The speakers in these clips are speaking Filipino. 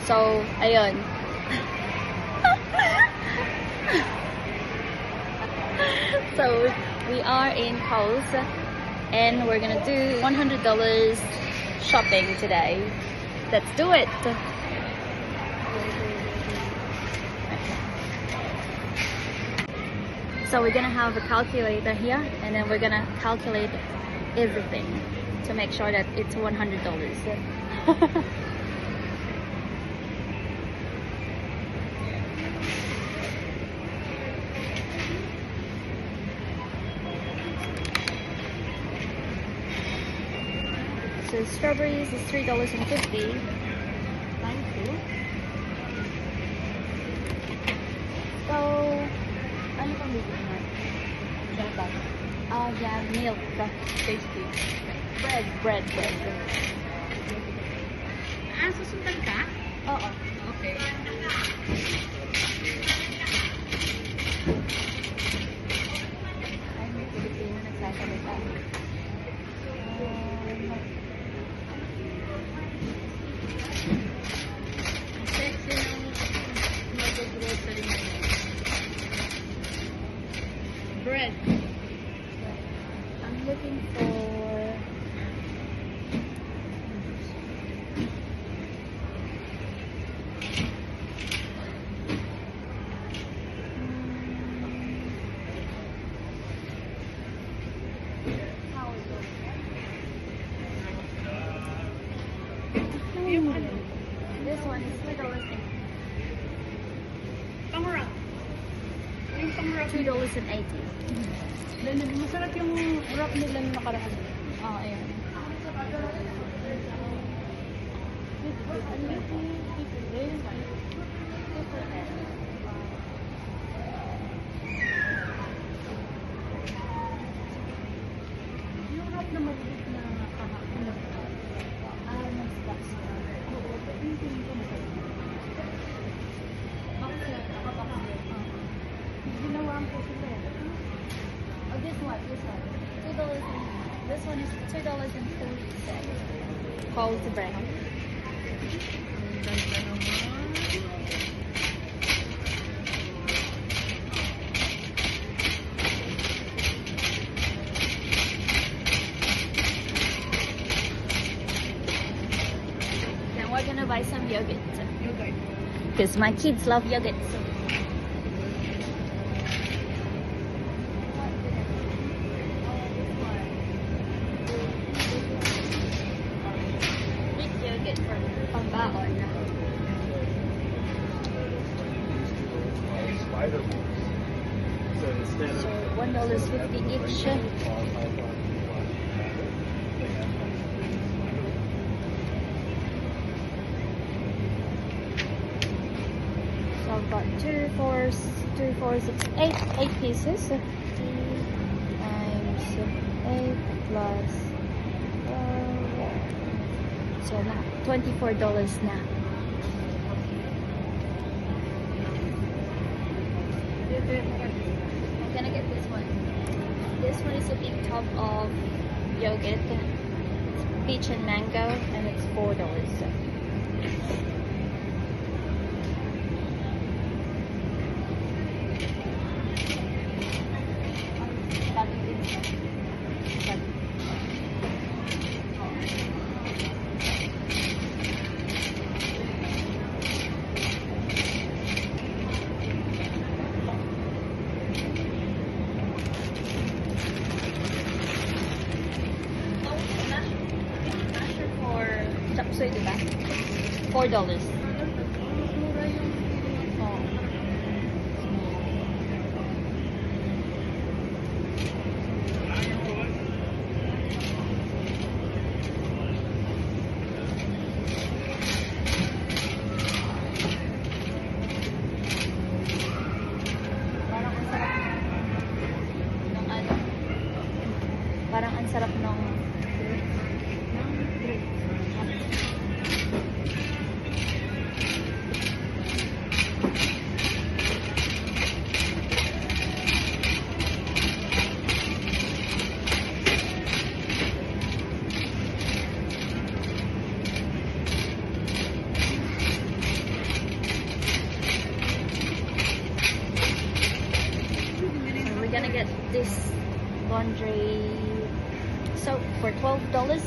So, ayun. So, we are in Coles and we're gonna do $100 shopping today. Let's do it! So we're gonna have a calculator here and then we're gonna calculate everything to make sure that it's $100. So strawberries is $3.50. Thank you. So, ano pang bibili mo? Yeah, milk. Tasty. Bread. Susundan ka? Oo. Okay. Ay, may Pilipino nagsasalita. Sexy ng mag-grocery na yun. Bread. I'm looking for this one is $3.80. Pang-wrap. Yung pang-wrap. $2.80. Masarap yung wrap nila na nakaraan. Oh, ayan. Yung wrap na maliit na kahapon. Mas box. Ginawaan ko sila. Oh, this one. $2. This one is $2.30. Cold brown. Ganda naman. Then we're gonna buy some yogurt. Yogurt. Because my kids love yogurt. Greek yogurt for pambaon. So $1.50 each. So I've got 2, 4, 6, 8 pieces. Times 8 plus so na $24 na. I'm gonna get this one. This one is a big tub of yogurt. It's peach and mango and it's $4. Chapsoy, diba? $4. Oh. Parang ang sarap ng this laundry soap for $12.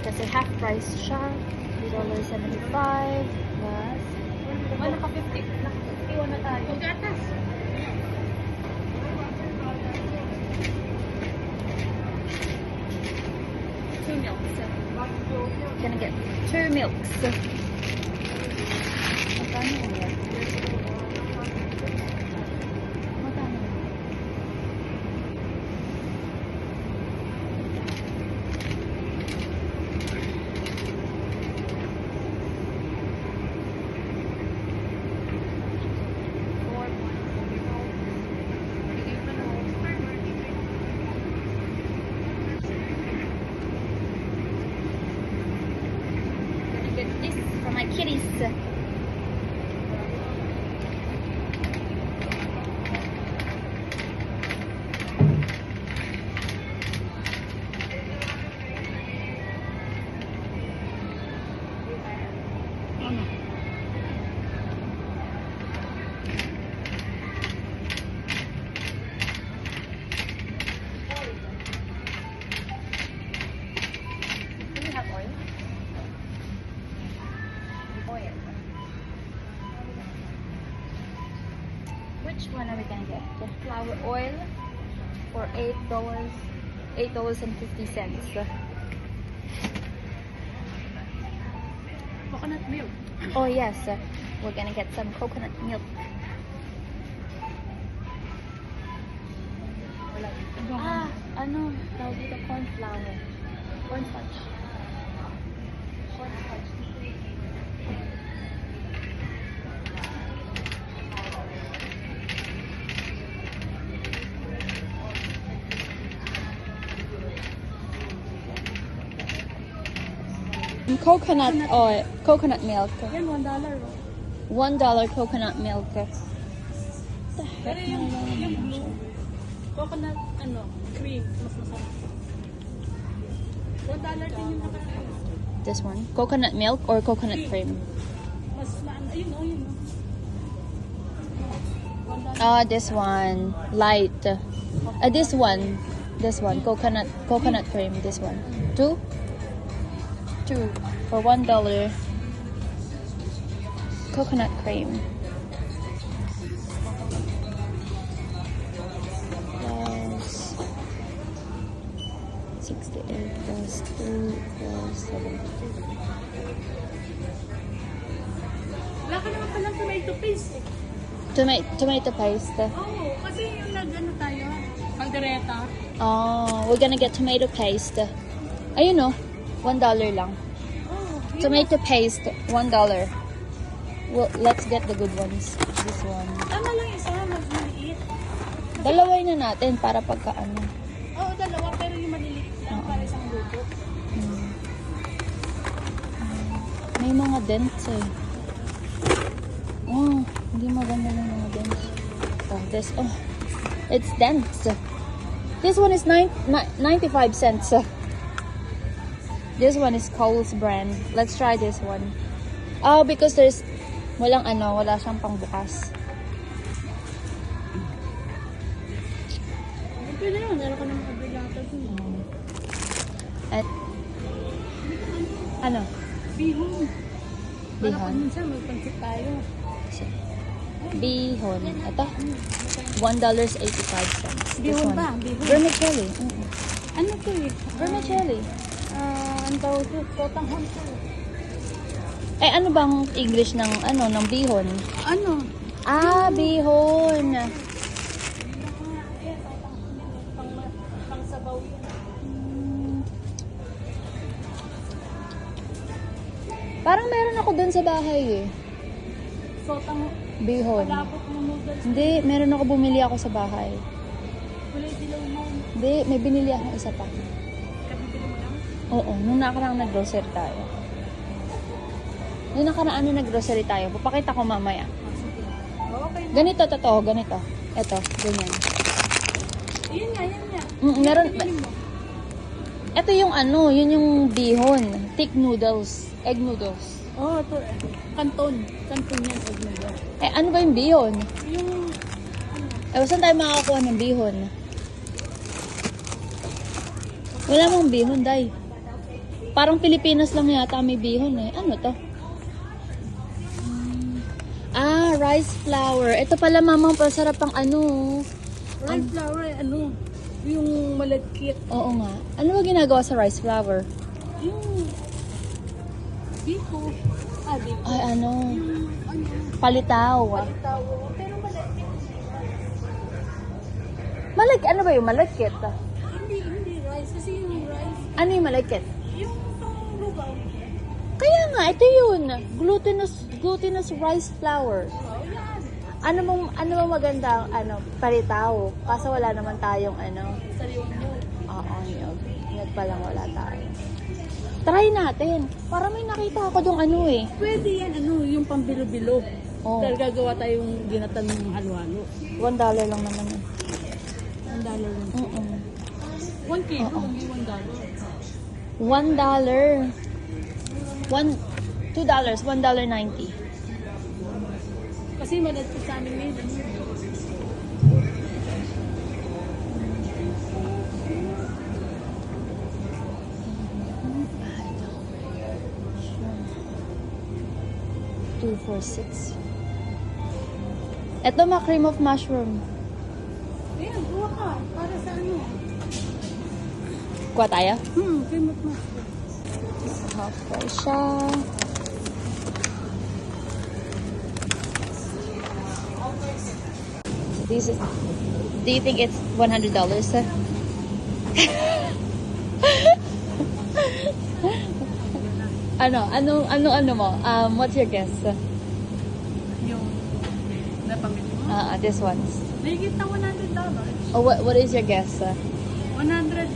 Kasi half price siya. $3.75 plus. Ano ka 50? Naka-51 na tayo. Gatas. Two milks. Gonna get 2 milks. Magkano yan? Magkano? Gonna get this for my kitties. Ano? Do you have oil? Oil. Which one are we gonna get? The flour oil for $8, $8.50. Coconut milk. Oh yes, we're gonna get some coconut milk. Ah, ano? Tawag dito, corn flour. Cornstarch. Cornstarch. Coconut oil, coconut milk. Yan, $1. $1 coconut milk. The Pero heck? yung blue, coconut, cream, mas masarap. $1 din yung naka-cream. This one, coconut milk or coconut cream? Mas ayun yun. $1. This one, light. This one, coconut cream. This one, two for $1. Coconut cream. Plus 68 plus 2 plus 72. Wala ka naman palang tomato paste eh. Tomato paste. Oo, kasi yung nag-ano tayo, kaldereta. Oh, we're gonna get tomato paste. Ayun no, $1 lang. Oh, Tomato paste, $1. Well, let's get the good ones. This one. tama lang isa, mas maliit. Dalaway na natin para pagka ano. Oo, dalawa, pero yung maliliit lang para isang luto. Hmm. May mga dents eh. Oh, hindi maganda yung mga dents. Oh, it's dents. This one is 95 cents. This one is Kohl's brand. Let's try this one. Oh, because wala siyang pangbukas. Pwede naman, meron ka ng kabilata dun. At, ano? Bihon. Para pag Bihon. minsan, magpansit tayo. Bihon. Ito. $1.85. This Bihon one. ba? Bihon. Vermicelli. Ano to eh? Vermicelli. Ang tawag to? Totanghon to. Eh, ano bang English ng bihon? Ano? Bihon. Pang sabaw yun. Parang meron ako dun sa bahay eh. Sotang Bihon. malapot mo noodles. Hindi, meron ako bumili ako sa bahay. Kulay dilaw mo. Hindi, may binili ako isa pa. Kabibili mo lang? Oo, nung nakaraang nag-grocery tayo. Nung nakaraan na nag-grocery tayo, papakita ko mamaya. Sige. Okay na. Ganito, totoo, ganito. Ito, ganyan. Yun nga, yun nga. Meron, Binili mo. ito yung yun yung bihon. Thick noodles, egg noodles. Oh, ito. Kanton. Kanton yan, egg noodle. Eh, ano ba yung bihon? Yung, saan tayo makakakuha ng bihon? Wala mong bihon, Day. Parang Pilipinas lang yata may bihon eh. Ano to? Rice flour. Ito pala, mamang pasarap ang ano. Rice flour, ano, yung malagkit. Oo nga. Ano ba ginagawa sa rice flour? Yung biko. Biko. Ay, ano? Yung, ano, Palitaw. tawo. Pero malagkit. Ano ba yung malagkit? Hindi rice. Kasi yung rice, Ano yung malagkit? yung itong lugaw. Kaya nga, ito yun. Glutinous rice flour. Oh, yan. Ano bang maganda ang palitaw? Kaso wala naman tayong Sariwang mo. Oo, niyog. Niyog pa lang wala tayo. Try natin. Para may nakita ako dong Pwede yan, yung pambilo-bilo. Oh. Dahil gagawa tayong ginatan ng halo-halo. $1 lang naman yun. $1 lang. 1 kilo, Oo. hindi $1. $1. $2, $1.90. Kasi malagkit sa amin ngayon. $2.46. Ito cream of mushroom. Ayan, buwa ka. Para sa ano? Kuha tayo? Cream of mushroom. Half price siya. Do you think it's $100? Ano mo? What's your guess? Yung napamili mo. This one's. Mahigit na $100. Oh, what is your guess? 110?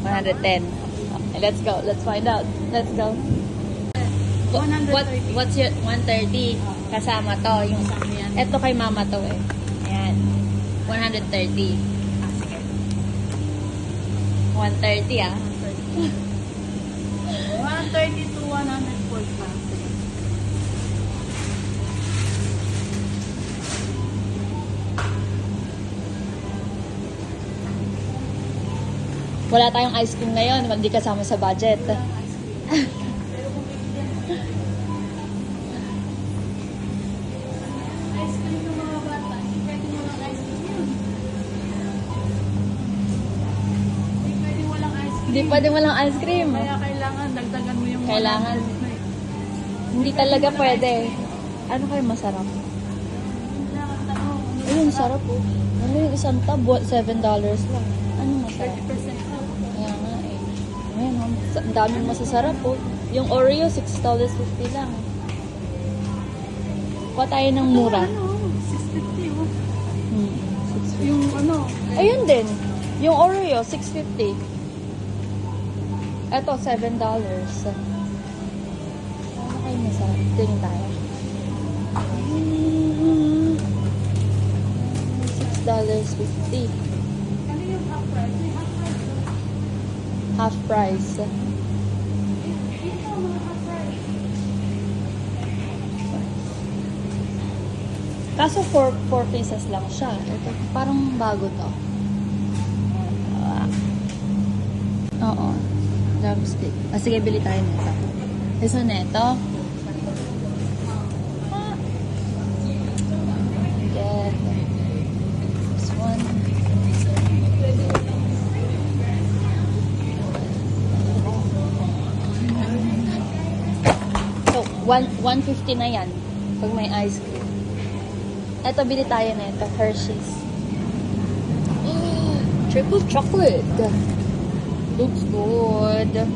110. Okay, let's go. Let's find out. Let's go. 130. What's your 130? Kasama to. Yung, Kasama yan. eto kay mama to eh. Ayan. 130. Sige. 130 ah. 130 to 145. Wala tayong ice cream ngayon. Hindi kasama sa budget. Ice cream ng mga bata. Hindi pwede walang ice cream yun. Hindi pwede walang ice cream. Hindi pwedeng walang ice cream. Kaya kailangan dagdagan mo yung Kailangan. 100. Hindi talaga pwede. Ano kayo masarap? Kailangan tanong. Ayun, sarap oh. Ano yung isang tab? $7 lang. Ano masarap? 30% off. Kaya nga eh. Ayan, ang daming masasarap oh. Yung Oreo, $6.50 lang. Kuha tayo ng mura. Ano? 650 oh. Hmm, 650. Yung ano? Ayun din. Yung Oreo, $6.50. Eto, $7. Ano kayo masarap? Tingin tayo. $6.50. Ano yung half price? May half price ba? Half price. Dito, mga half price. Kaso 4 pieces lang siya. Ito, parang bago to. Oo. Drumstick. Sige, bili tayo nito. Isa nito. Get this one. So, 150 na yan. Pag may ice cream. Ito, bili tayo nito. Hershey's. Triple chocolate. Looks good. $5?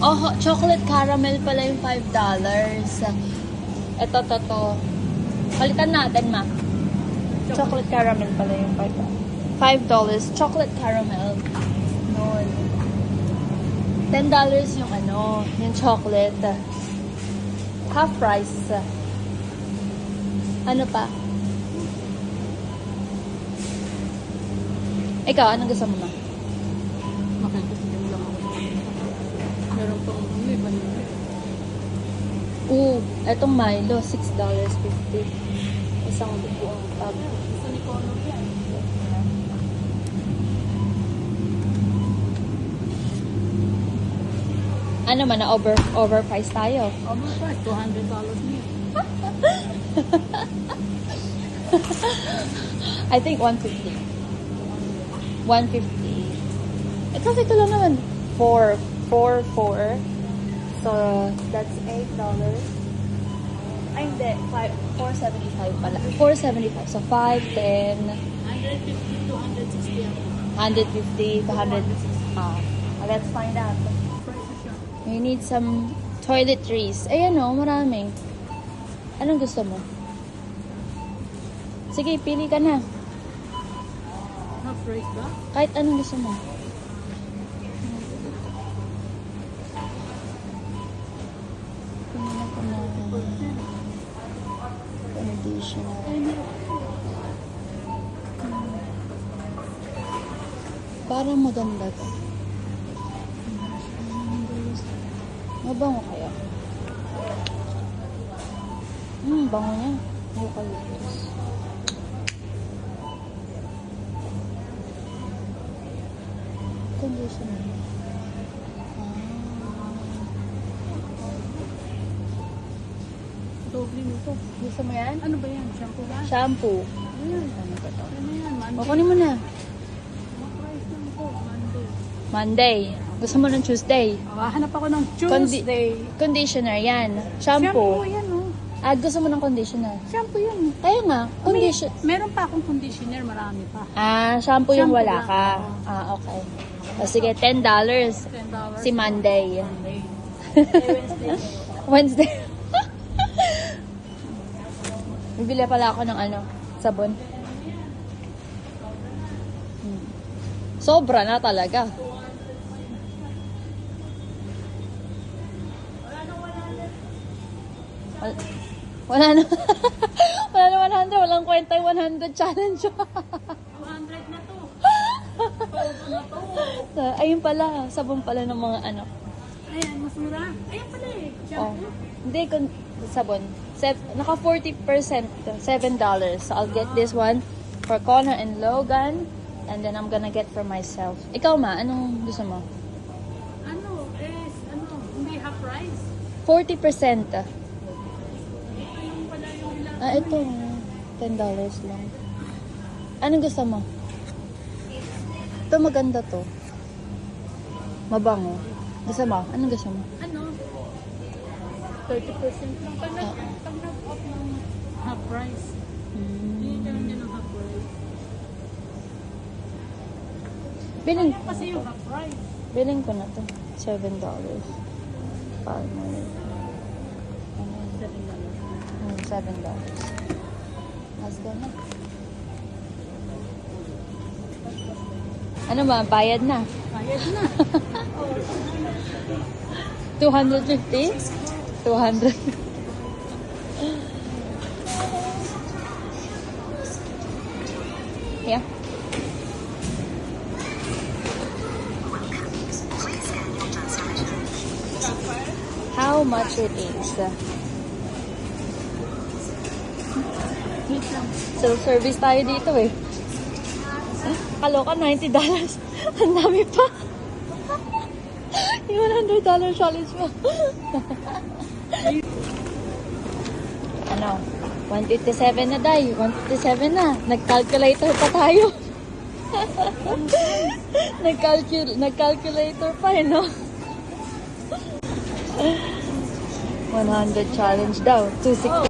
Oh, chocolate caramel pala yung $5. Ito, to. Palitan natin, ma. Chocolate caramel pala yung $5. Chocolate caramel. Noon. $10 yung yung chocolate. Half price. Ano pa? Ikaw, anong gusto mo na? Makikita lang ako. Meron pang may vanilla. Oo, Etong Milo, $6.50. Isang buong tub. Gusto ni Kono yan. Ano man, na overpriced tayo. Overpriced, $200 niya. I think 150. 150. Eh, kasi ito lang naman. 4. So, that's $8. Ay, hindi. 475 pala. 475. So, 5, 10, 150 to 160 ako. 150 to 100. Let's find out. Price siya. We need some toiletries. Ayan o, marami. Anong gusto mo? Sige, pili ka na. Half price ba? Kahit anong gusto mo. Tingnan ko na. Conditioner. Parang maganda to. Mabango kaya? Bango niya. Eucalyptus. Conditioner. Doble nito. Gusto mo yan? Ano ba yan? Shampoo ba? Shampoo. Ayan. Ano ba to? Ano yan? Monday. O, kunin mo na. Ano price lang ito? Monday. Monday. Gusto mo ng Tuesday? Hanap ako ng Tuesday. Conditioner yan. Shampoo Shampoo. yan, oh. Gusto mo ng conditioner? Shampoo yan. Kaya nga, condition. Meron pa akong conditioner, marami pa. Shampoo yung Shampoo wala lang. ka. Okay. O, sige, $10. $10. Si Monday. Monday. Wednesday. Bibili pala ako ng sabon. Sobra na talaga. Wala na. Wala na 100. Walang kwenta yung 100 challenge. 200 na to. Ayun pala. Sabon pala ng mga Ayan, mas mura. Ayan pala eh. Shampoo. Hindi, sabon. Naka 40%. $7. So, I'll get this one for Connor and Logan. And then, I'm gonna get for myself. Ikaw ma, anong gusto mo? Hindi half price. 40%. Ito yung pala yung ilang. Ito. $10 lang. Anong gusto mo? Ito maganda to. Mabango. Gusto mo? Anong gusto mo? 30% lang. Pag nag-off ng half price. Hindi ka lang yan ng half price. Biling, Kasi yung half price. biling ko na to. $7. Para $7. Let's go na. Ano ba? Bayad na. Bayad na. 250? 200. Yeah. How much it is? Self-service tayo dito eh. Kaloka, $90. Ang dami pa. Yung $100 challenge mo. 157 na, Day. 157 na. Nag-calculator pa tayo. Nag-calculator pa eh, no? 100 challenge daw. 260.